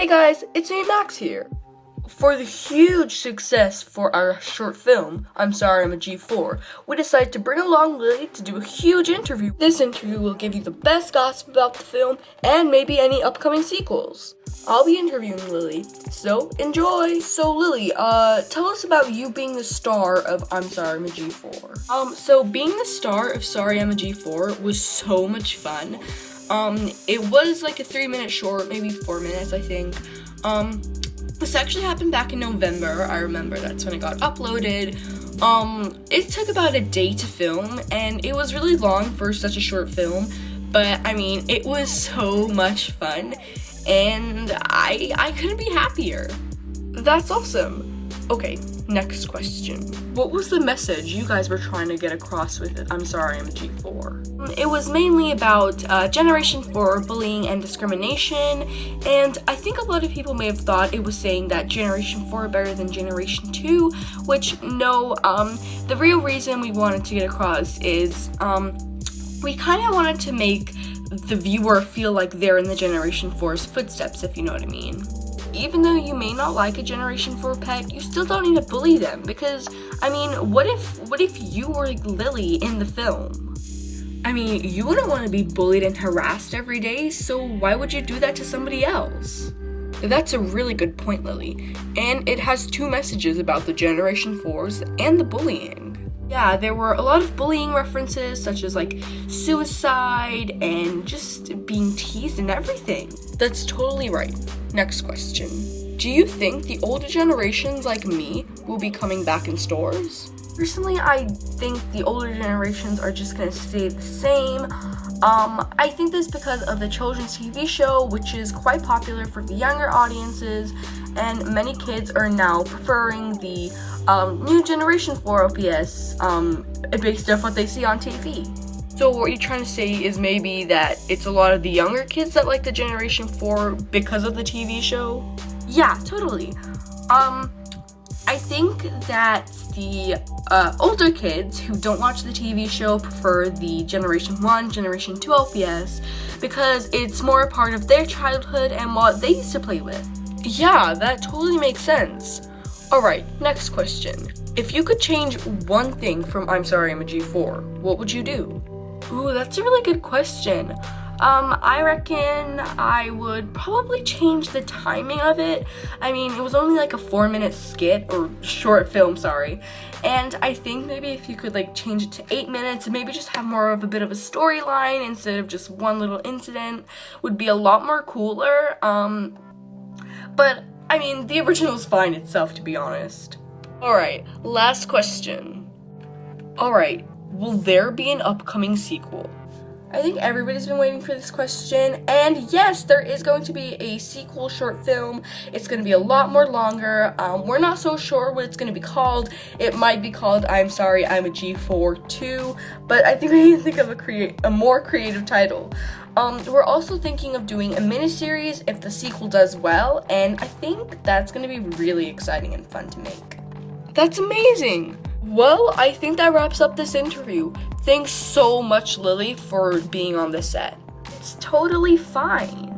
Hey guys, it's me Max here. For the huge success for our short film, I'm Sorry I'm a G4, we decided to bring along Lily to do a huge interview. This interview will give you the best gossip about the film and maybe any upcoming sequels. I'll be interviewing Lily, so enjoy! So Lily, tell us about you being the star of I'm Sorry I'm a G4. So being the star of Sorry I'm a G4 was so much fun. It was like a 3-minute short, maybe 4 minutes, I think. This actually happened back in November. I remember that's when it got uploaded. It took about a day to film, and it was really long for such a short film, but I mean, it was so much fun, and I couldn't be happier. That's awesome. Okay, next question. What was the message you guys were trying to get across with it? I'm Sorry I'm a G4. It was mainly about Generation 4 bullying and discrimination, and I think a lot of people may have thought it was saying that Generation 4 are better than Generation 2, which no, the real reason we wanted to get across is we kind of wanted to make the viewer feel like they're in the Generation 4's footsteps, if you know what I mean. Even though you may not like a Generation 4 pet, you still don't need to bully them, because, I mean, what if you were like Lily in the film? I mean, you wouldn't want to be bullied and harassed every day, so why would you do that to somebody else? That's a really good point, Lily, and it has two messages about the Generation 4s and the bullying. Yeah, there were a lot of bullying references, such as like suicide and just being teased and everything. That's totally right. Next question. Do you think the older generations like me will be coming back in stores? Personally, I think the older generations are just gonna stay the same. I think this because of the children's TV show, which is quite popular for the younger audiences, and many kids are now preferring the new Generation 4 LPS based off what they see on TV. So what you're trying to say is maybe that it's a lot of the younger kids that like the Generation 4 because of the TV show? Yeah, totally. I think that the older kids who don't watch the TV show prefer the Generation 1, Generation 2 LPS because it's more a part of their childhood and what they used to play with. Yeah, that totally makes sense. Alright, next question. If you could change one thing from I'm Sorry I'm a G4, what would you do? Ooh, that's a really good question. I reckon I would probably change the timing of it. I mean, it was only like a 4-minute skit, or short film, sorry. And I think maybe if you could like change it to 8 minutes and maybe just have more of a bit of a storyline instead of just one little incident would be a lot more cooler. But I mean, the original is fine itself, to be honest. Alright, last question. Alright, will there be an upcoming sequel? I think everybody's been waiting for this question, and yes, there is going to be a sequel short film. It's going to be a lot more longer. We're not so sure what it's going to be called. It might be called I'm Sorry I'm a G4 2, but I think we need to think of a more creative title. We're also thinking of doing a miniseries if the sequel does well, and I think that's going to be really exciting and fun to make. That's amazing! Well, I think that wraps up this interview. Thanks so much, Lily, for being on the set. It's totally fine.